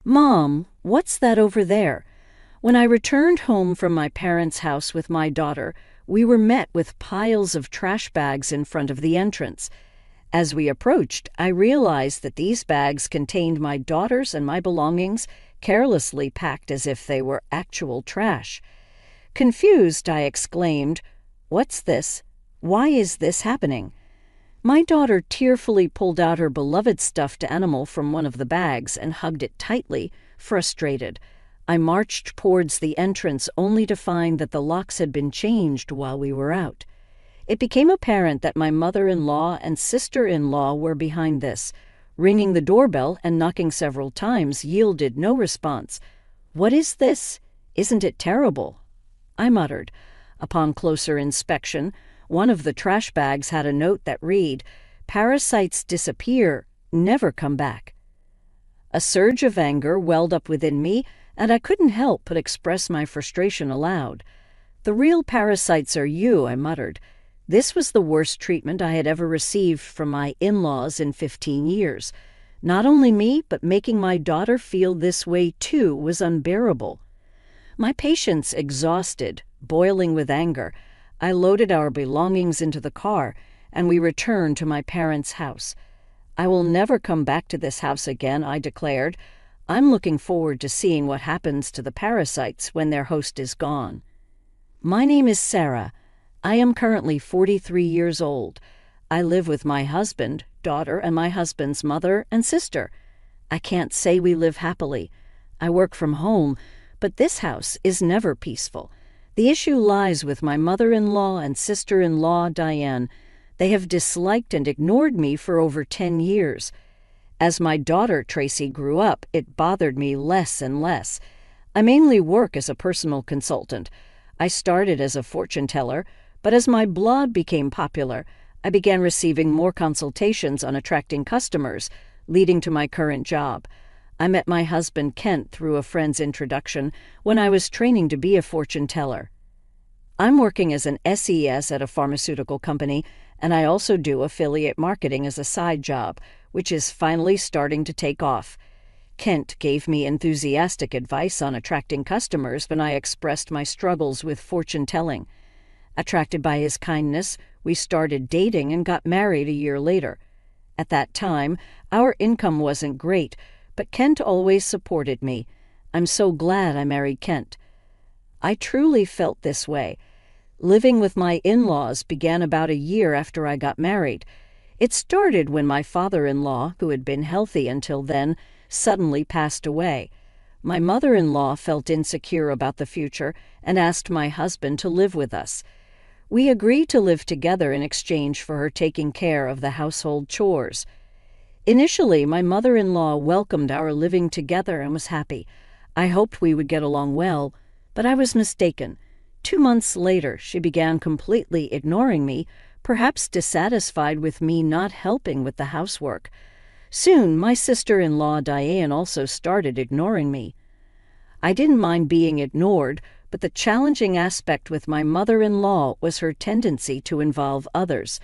Mom, what's that over there? When I returned home from my parents' house with my daughter, we were met with piles of trash bags in front of the entrance. As we approached, I realized that these bags contained my daughter's and my belongings, carelessly packed as if they were actual trash. Confused, I exclaimed, "What's this? Why is this happening?" My daughter tearfully pulled out her beloved stuffed animal from one of the bags and hugged it tightly, frustrated. I marched towards the entrance only to find that the locks had been changed while we were out. It became apparent that my mother-in-law and sister-in-law were behind this. Ringing the doorbell and knocking several times yielded no response. "What is this? Isn't it terrible?" I muttered. Upon closer inspection, one of the trash bags had a note that read, "Parasites disappear, never come back." A surge of anger welled up within me, and I couldn't help but express my frustration aloud. "The real parasites are you," I muttered. This was the worst treatment I had ever received from my in-laws in 15 years. Not only me, but making my daughter feel this way too was unbearable. My patience exhausted, boiling with anger, I loaded our belongings into the car, and we returned to my parents' house. "I will never come back to this house again," I declared. "I'm looking forward to seeing what happens to the parasites when their host is gone." My name is Sarah. I am currently 43 years old. I live with my husband, daughter, and my husband's mother and sister. I can't say we live happily. I work from home, but this house is never peaceful. The issue lies with my mother-in-law and sister-in-law, Diane. They have disliked and ignored me for over 10 years. As my daughter, Tracy, grew up, it bothered me less and less. I mainly work as a personal consultant. I started as a fortune teller, but as my blog became popular, I began receiving more consultations on attracting customers, leading to my current job. I met my husband Kent through a friend's introduction when I was training to be a fortune teller. I'm working as an SES at a pharmaceutical company, and I also do affiliate marketing as a side job, which is finally starting to take off. Kent gave me enthusiastic advice on attracting customers when I expressed my struggles with fortune telling. Attracted by his kindness, we started dating and got married a year later. At that time, our income wasn't great, but Kent always supported me. I'm so glad I married Kent. I truly felt this way. Living with my in-laws began about a year after I got married. It started when my father-in-law, who had been healthy until then, suddenly passed away. My mother-in-law felt insecure about the future and asked my husband to live with us. We agreed to live together in exchange for her taking care of the household chores. Initially, my mother-in-law welcomed our living together and was happy. I hoped we would get along well, but I was mistaken. 2 months later, she began completely ignoring me, perhaps dissatisfied with me not helping with the housework. Soon, my sister-in-law Diane also started ignoring me. I didn't mind being ignored, but the challenging aspect with my mother-in-law was her tendency to involve others.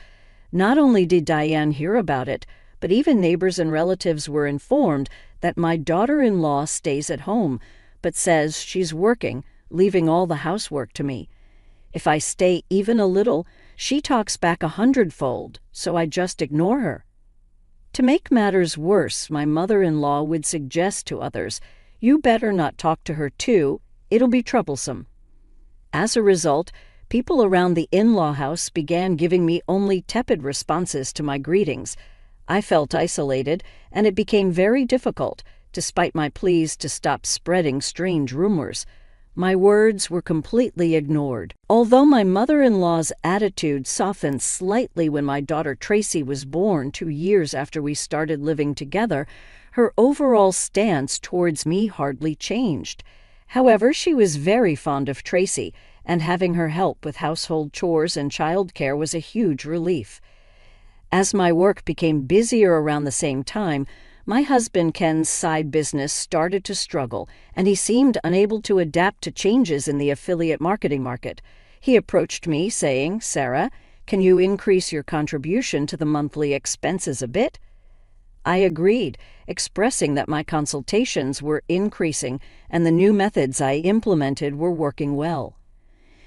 Not only did Diane hear about it, but even neighbors and relatives were informed that my daughter-in-law stays at home, but says she's working, leaving all the housework to me. If I stay even a little, she talks back 100-fold, so I just ignore her. To make matters worse, my mother-in-law would suggest to others, "You better not talk to her too, it'll be troublesome." As a result, people around the in-law house began giving me only tepid responses to my greetings. I felt isolated, and it became very difficult, despite my pleas to stop spreading strange rumors. My words were completely ignored. Although my mother-in-law's attitude softened slightly when my daughter Tracy was born 2 years after we started living together, her overall stance towards me hardly changed. However, she was very fond of Tracy, and having her help with household chores and childcare was a huge relief. As my work became busier around the same time, my husband Ken's side business started to struggle, and he seemed unable to adapt to changes in the affiliate marketing market. He approached me saying, "Sarah, can you increase your contribution to the monthly expenses a bit?" I agreed, expressing that my consultations were increasing and the new methods I implemented were working well.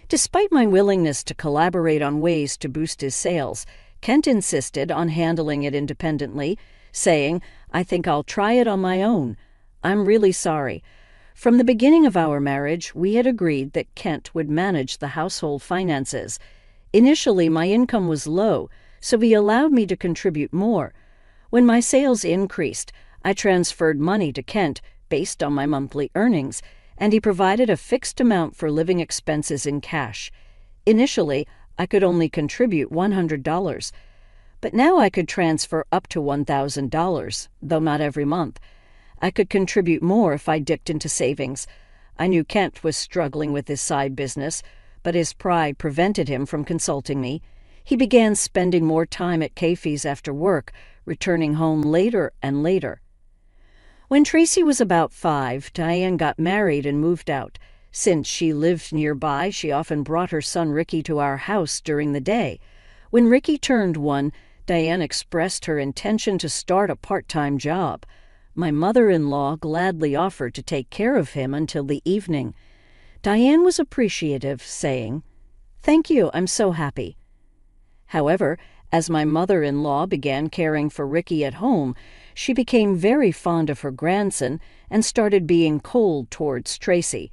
Despite my willingness to collaborate on ways to boost his sales, Kent insisted on handling it independently, saying, "I think I'll try it on my own. I'm really sorry. From the beginning of our marriage, we had agreed that Kent would manage the household finances. Initially, my income was low, so he allowed me to contribute more. When my sales increased, I transferred money to Kent based on my monthly earnings, and he provided a fixed amount for living expenses in cash. Initially, I could only contribute $100, but now I could transfer up to $1,000, though not every month. I could contribute more if I dipped into savings. I knew Kent was struggling with his side business, but his pride prevented him from consulting me. He began spending more time at cafes after work, returning home later and later. When Tracy was about 5, Diane got married and moved out. Since she lived nearby, she often brought her son Ricky to our house during the day. When Ricky turned 1, Diane expressed her intention to start a part-time job. My mother-in-law gladly offered to take care of him until the evening. Diane was appreciative, saying, "Thank you, I'm so happy." However, as my mother-in-law began caring for Ricky at home, she became very fond of her grandson and started being cold towards Tracy.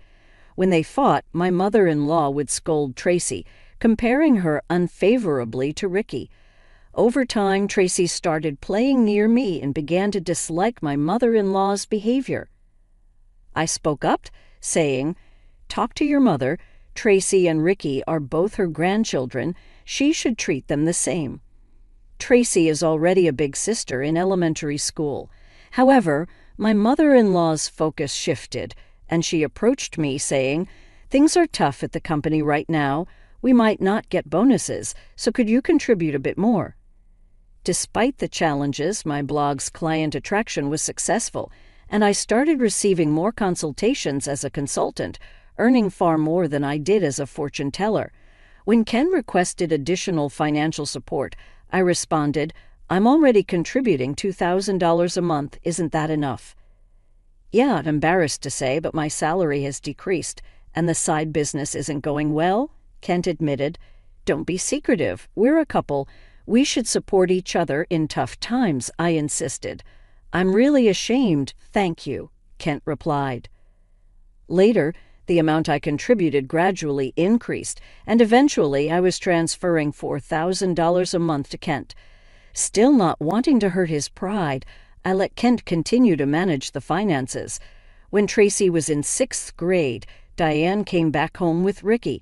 When they fought, my mother-in-law would scold Tracy, comparing her unfavorably to Ricky. Over time, Tracy started playing near me and began to dislike my mother-in-law's behavior. I spoke up, saying, "Talk to your mother. Tracy and Ricky are both her grandchildren. She should treat them the same." Tracy is already a big sister in elementary school. However, my mother-in-law's focus shifted, and she approached me saying, "Things are tough at the company right now. We might not get bonuses, so could you contribute a bit more?" Despite the challenges, my blog's client attraction was successful, and I started receiving more consultations as a consultant, earning far more than I did as a fortune teller. When Ken requested additional financial support, I responded, "I'm already contributing $2,000 a month. Isn't that enough?" "Yeah, I'm embarrassed to say, but my salary has decreased, and the side business isn't going well," Kent admitted. "Don't be secretive. We're a couple. We should support each other in tough times," I insisted. "I'm really ashamed, thank you," Kent replied. Later, the amount I contributed gradually increased, and eventually I was transferring $4,000 a month to Kent. Still not wanting to hurt his pride, I let Kent continue to manage the finances. When Tracy was in 6th grade, Diane came back home with Ricky.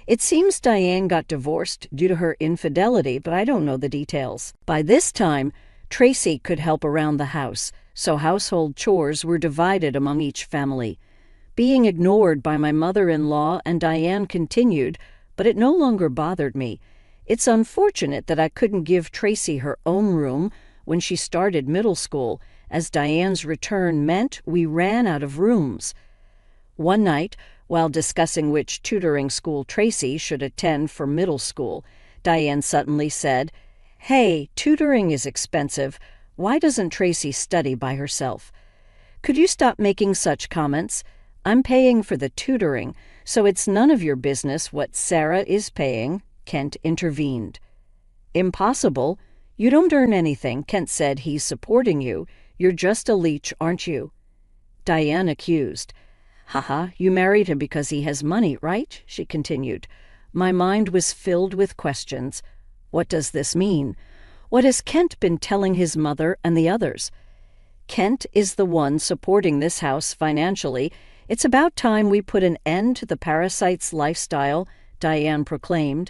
It seems Diane got divorced due to her infidelity, but I don't know the details. By this time, Tracy could help around the house, so household chores were divided among each family. Being ignored by my mother-in-law and Diane continued, but it no longer bothered me. It's unfortunate that I couldn't give Tracy her own room when she started middle school, as Diane's return meant we ran out of rooms. One night, while discussing which tutoring school Tracy should attend for middle school, Diane suddenly said, "Hey, tutoring is expensive. Why doesn't Tracy study by herself? Could you stop making such comments? I'm paying for the tutoring, so it's none of your business what Sarah is paying," Kent intervened. "Impossible. You don't earn anything," Kent said. "He's supporting you. You're just a leech, aren't you?" Diane accused. "Haha, you married him because he has money, right?" she continued. My mind was filled with questions. What does this mean? What has Kent been telling his mother and the others? Kent is the one supporting this house financially. It's about time we put an end to the parasite's lifestyle, Diane proclaimed.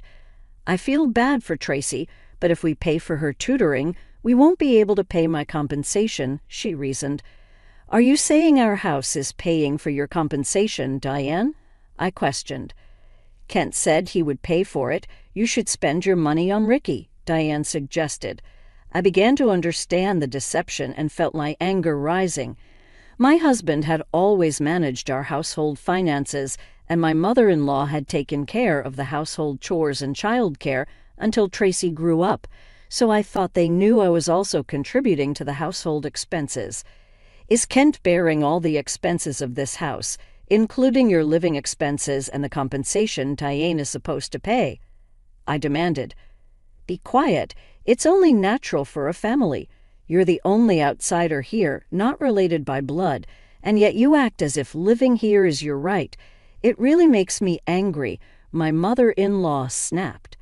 "I feel bad for Tracy, but if we pay for her tutoring, we won't be able to pay my compensation," she reasoned. "Are you saying our house is paying for your compensation, Diane?" I questioned. Kent said he would pay for it. "You should spend your money on Ricky," Diane suggested. I began to understand the deception and felt my anger rising. My husband had always managed our household finances, and my mother-in-law had taken care of the household chores and childcare until Tracy grew up, so I thought they knew I was also contributing to the household expenses. Is Kent bearing all the expenses of this house, including your living expenses and the compensation Diane is supposed to pay? I demanded. Be quiet. It's only natural for a family. You're the only outsider here, not related by blood, and yet you act as if living here is your right. It really makes me angry, my mother-in-law snapped.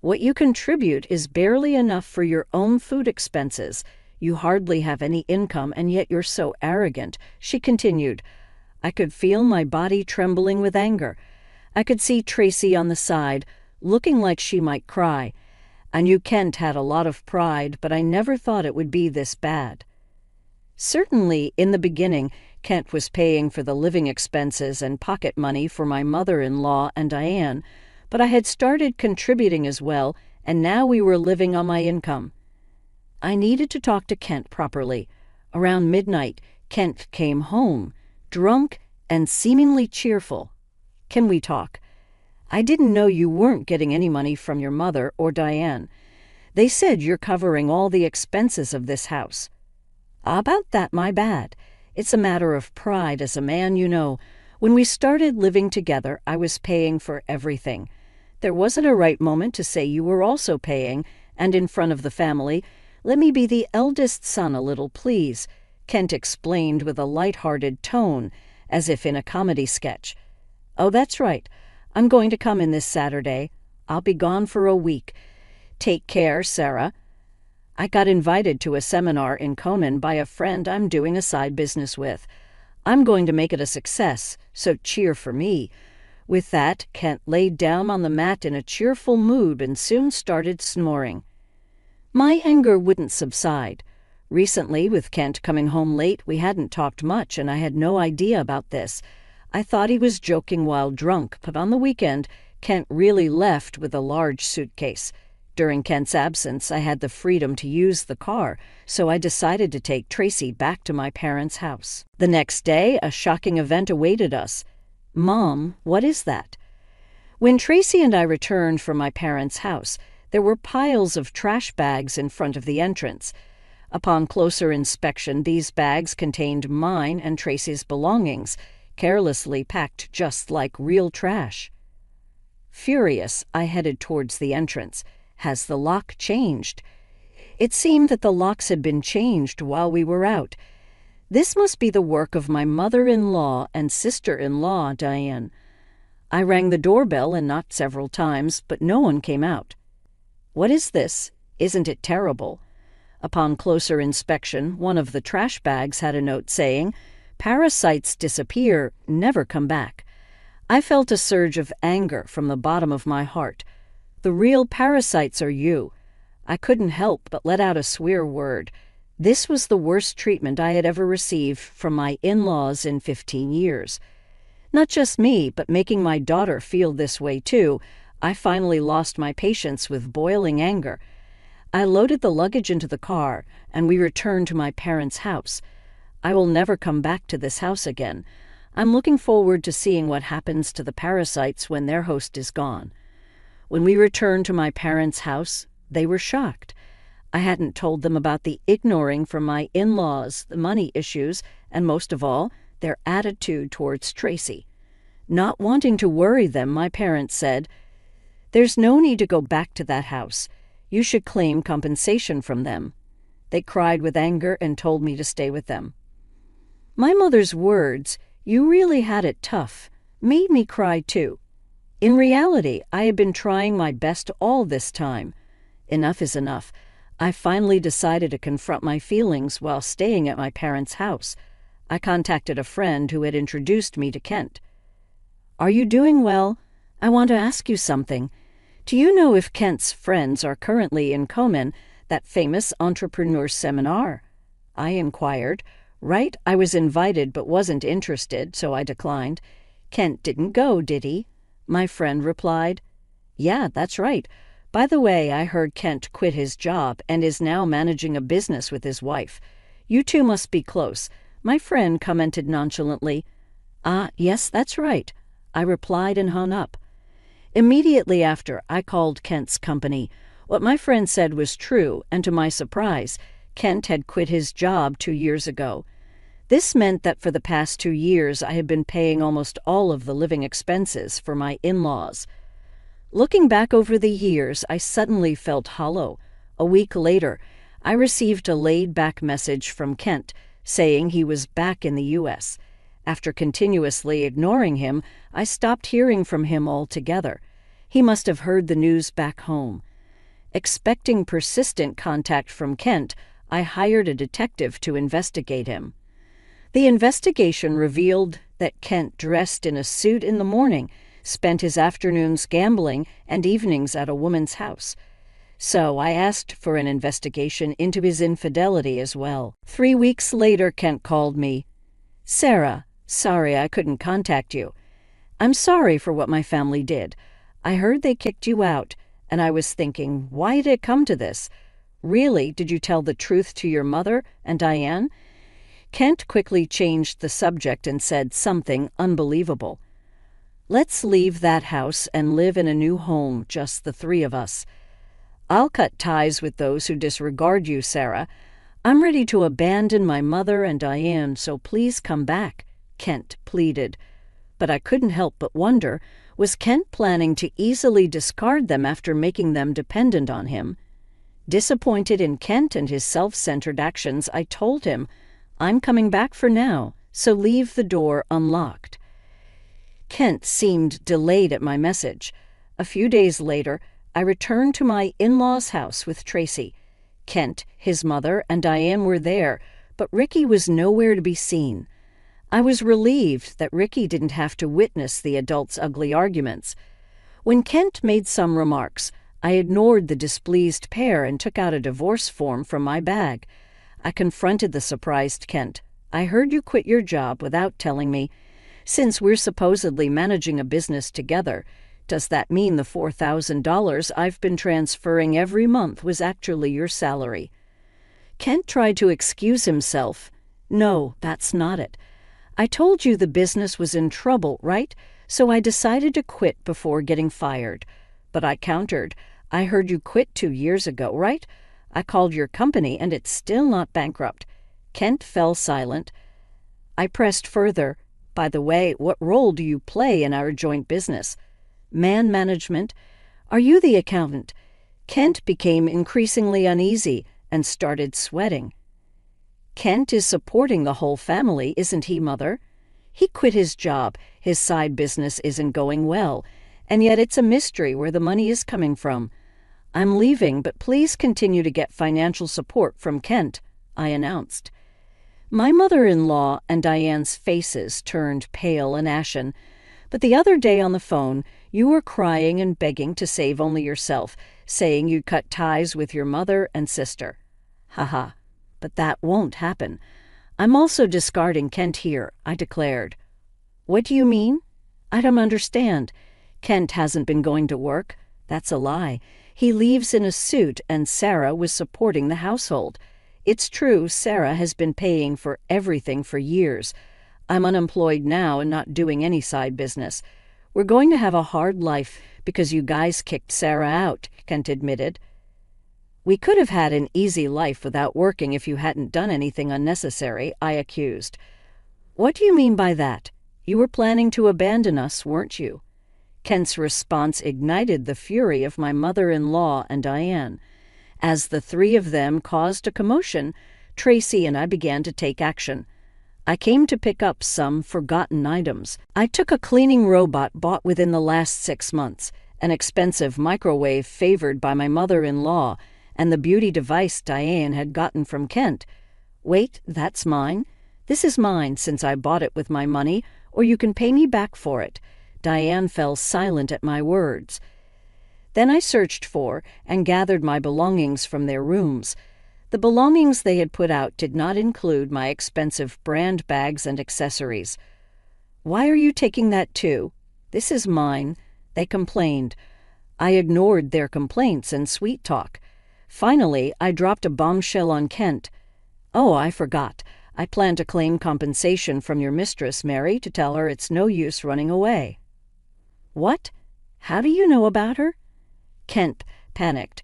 What you contribute is barely enough for your own food expenses. You hardly have any income, and yet you're so arrogant, she continued. I could feel my body trembling with anger. I could see Tracy on the side, looking like she might cry. I knew Kent had a lot of pride, but I never thought it would be this bad. Certainly, in the beginning, Kent was paying for the living expenses and pocket money for my mother-in-law and Diane, but I had started contributing as well, and now we were living on my income. I needed to talk to Kent properly. Around midnight, Kent came home, drunk and seemingly cheerful. Can we talk? I didn't know you weren't getting any money from your mother or Diane. They said you're covering all the expenses of this house. About that, my bad. It's a matter of pride as a man, you know. When we started living together, I was paying for everything. There wasn't a right moment to say you were also paying, and in front of the family, let me be the eldest son a little, please, Kent explained with a light-hearted tone, as if in a comedy sketch. Oh, that's right. I'm going to come in this Saturday. I'll be gone for a week. Take care, Sarah. I got invited to a seminar in Komen by a friend I'm doing a side business with. I'm going to make it a success, so cheer for me. With that, Kent laid down on the mat in a cheerful mood and soon started snoring. My anger wouldn't subside. Recently, with Kent coming home late, we hadn't talked much, and I had no idea about this. I thought he was joking while drunk, but on the weekend, Kent really left with a large suitcase. During Kent's absence, I had the freedom to use the car, so I decided to take Tracy back to my parents' house. The next day, a shocking event awaited us. Mom, what is that? When Tracy and I returned from my parents' house, there were piles of trash bags in front of the entrance. Upon closer inspection, these bags contained mine and Tracy's belongings, carelessly packed just like real trash. Furious, I headed towards the entrance. Has the lock changed? It seemed that the locks had been changed while we were out. This must be the work of my mother-in-law and sister-in-law, Diane. I rang the doorbell and knocked several times, but no one came out. What is this? Isn't it terrible? Upon closer inspection, one of the trash bags had a note saying, "Parasites disappear, never come back." I felt a surge of anger from the bottom of my heart. The real parasites are you. I couldn't help but let out a swear word. This was the worst treatment I had ever received from my in-laws in 15 years. Not just me, but making my daughter feel this way too, I finally lost my patience with boiling anger. I loaded the luggage into the car, and we returned to my parents' house. I will never come back to this house again. I'm looking forward to seeing what happens to the parasites when their host is gone. When we returned to my parents' house, they were shocked. I hadn't told them about the ignoring from my in-laws, the money issues, and most of all, their attitude towards Tracy. Not wanting to worry them, my parents said, "There's no need to go back to that house. You should claim compensation from them." They cried with anger and told me to stay with them. My mother's words, "You really had it tough," made me cry too. In reality, I had been trying my best all this time. Enough is enough. I finally decided to confront my feelings while staying at my parents' house. I contacted a friend who had introduced me to Kent. "Are you doing well? I want to ask you something. Do you know if Kent's friends are currently in Komen, that famous entrepreneur seminar?" I inquired. Right, I was invited but wasn't interested, so I declined. "Kent didn't go, did he?" My friend replied. "Yeah, that's right. By the way, I heard Kent quit his job and is now managing a business with his wife. You two must be close." My friend commented nonchalantly. "Ah, yes, that's right," I replied and hung up. Immediately after, I called Kent's company. What my friend said was true, and to my surprise, Kent had quit his job 2 years ago. This meant that for the past 2 years I had been paying almost all of the living expenses for my in-laws. Looking back over the years, I suddenly felt hollow. A week later, I received a laid-back message from Kent saying he was back in the U.S. After continuously ignoring him, I stopped hearing from him altogether. He must have heard the news back home. Expecting persistent contact from Kent, I hired a detective to investigate him. The investigation revealed that Kent dressed in a suit in the morning, spent his afternoons gambling and evenings at a woman's house. So I asked for an investigation into his infidelity as well. 3 weeks later, Kent called me. "Sarah, sorry I couldn't contact you. I'm sorry for what my family did. I heard they kicked you out, and I was thinking, why did it come to this? Really, did you tell the truth to your mother and Diane?" Kent quickly changed the subject and said something unbelievable. "Let's leave that house and live in a new home, just the three of us. I'll cut ties with those who disregard you, Sarah. I'm ready to abandon my mother and Diane, so please come back," Kent pleaded. But I couldn't help but wonder, was Kent planning to easily discard them after making them dependent on him? Disappointed in Kent and his self-centered actions, I told him, "I'm coming back for now, so leave the door unlocked." Kent seemed delayed at my message. A few days later, I returned to my in-laws' house with Tracy. Kent, his mother, and Diane were there, but Ricky was nowhere to be seen. I was relieved that Ricky didn't have to witness the adults' ugly arguments. When Kent made some remarks, I ignored the displeased pair and took out a divorce form from my bag. I confronted the surprised Kent. "I heard you quit your job without telling me. Since we're supposedly managing a business together, does that mean the $4,000 I've been transferring every month was actually your salary?" Kent tried to excuse himself. "No, that's not it. I told you the business was in trouble, right? So I decided to quit before getting fired." But I countered, "I heard you quit 2 years ago, right? I called your company and it's still not bankrupt." Kent fell silent. I pressed further. "By the way, what role do you play in our joint business?" "Man management." "Are you the accountant?" Kent became increasingly uneasy and started sweating. "Kent is supporting the whole family, isn't he, Mother? He quit his job, his side business isn't going well, and yet it's a mystery where the money is coming from. I'm leaving, but please continue to get financial support from Kent," I announced. My mother-in-law and Diane's faces turned pale and ashen. "But the other day on the phone, you were crying and begging to save only yourself, saying you'd cut ties with your mother and sister." "Haha, but that won't happen. I'm also discarding Kent here," I declared. "What do you mean?" "I don't understand. Kent hasn't been going to work." "That's a lie. He leaves in a suit and Sarah was supporting the household. It's true, Sarah has been paying for everything for years. I'm unemployed now and not doing any side business. We're going to have a hard life because you guys kicked Sarah out," Kent admitted. "We could have had an easy life without working if you hadn't done anything unnecessary," I accused. "What do you mean by that? You were planning to abandon us, weren't you?" Kent's response ignited the fury of my mother-in-law and Diane. As the three of them caused a commotion, Tracy and I began to take action. I came to pick up some forgotten items. I took a cleaning robot bought within the last 6 months, an expensive microwave favored by my mother-in-law, and the beauty device Diane had gotten from Kent. "Wait, that's mine. This is mine since I bought it with my money, or you can pay me back for it." Diane fell silent at my words. Then I searched for and gathered my belongings from their rooms. The belongings they had put out did not include my expensive brand bags and accessories. "Why are you taking that too?" "This is mine," they complained. I ignored their complaints and sweet talk. Finally, I dropped a bombshell on Kent. "Oh, I forgot. I plan to claim compensation from your mistress, Mary, to tell her it's no use running away." "What? How do you know about her?" Kent panicked.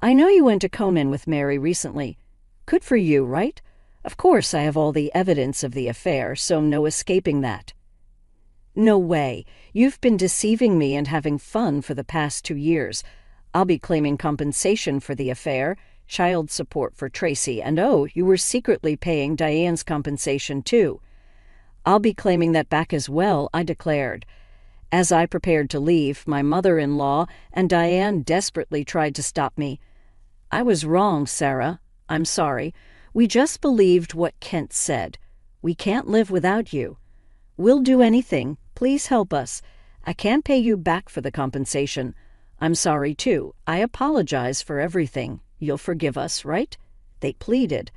I know you went to Komen with Mary recently. Good for you, right? Of course I have all the evidence of the affair, so no escaping that. No way. You've been deceiving me and having fun for the past 2 years. I'll be claiming compensation for the affair, child support for Tracy, and oh, you were secretly paying Diane's compensation too. I'll be claiming that back as well, I declared. As I prepared to leave, my mother-in-law and Diane desperately tried to stop me. I was wrong, Sarah. I'm sorry. We just believed what Kent said. We can't live without you. We'll do anything. Please help us. I can't pay you back for the compensation. I'm sorry, too. I apologize for everything. You'll forgive us, right? They pleaded.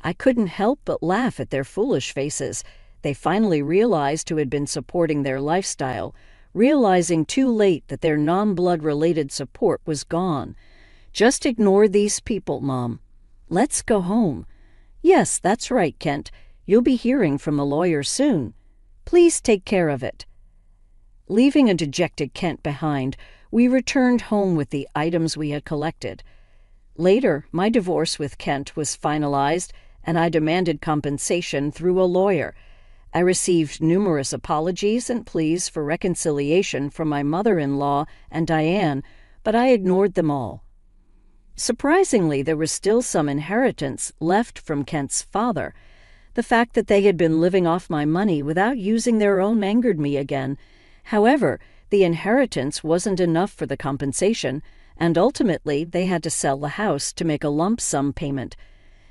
I couldn't help but laugh at their foolish faces. They finally realized who had been supporting their lifestyle, realizing too late that their non-blood-related support was gone. Just ignore these people, Mom. Let's go home. Yes, that's right, Kent. You'll be hearing from the lawyer soon. Please take care of it. Leaving a dejected Kent behind, we returned home with the items we had collected. Later, my divorce with Kent was finalized, and I demanded compensation through a lawyer. I received numerous apologies and pleas for reconciliation from my mother-in-law and Diane, but I ignored them all. Surprisingly, there was still some inheritance left from Kent's father. The fact that they had been living off my money without using their own angered me again. However, the inheritance wasn't enough for the compensation, and ultimately they had to sell the house to make a lump sum payment.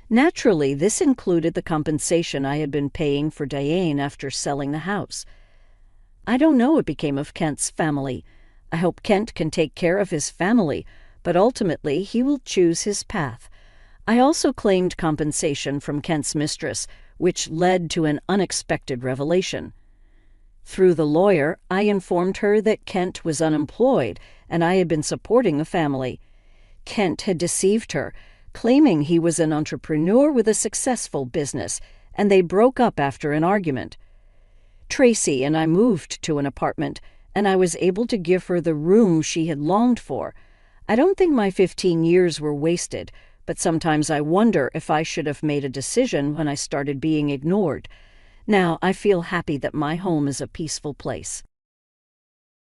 Naturally, this included the compensation I had been paying for Diane after selling the house. I don't know what became of Kent's family. I hope Kent can take care of his family, but ultimately he will choose his path. I also claimed compensation from Kent's mistress, which led to an unexpected revelation. Through the lawyer, I informed her that Kent was unemployed and I had been supporting the family. Kent had deceived her, claiming he was an entrepreneur with a successful business, and they broke up after an argument. Tracy and I moved to an apartment, and I was able to give her the room she had longed for. I don't think my 15 years were wasted, but sometimes I wonder if I should have made a decision when I started being ignored. Now I feel happy that my home is a peaceful place.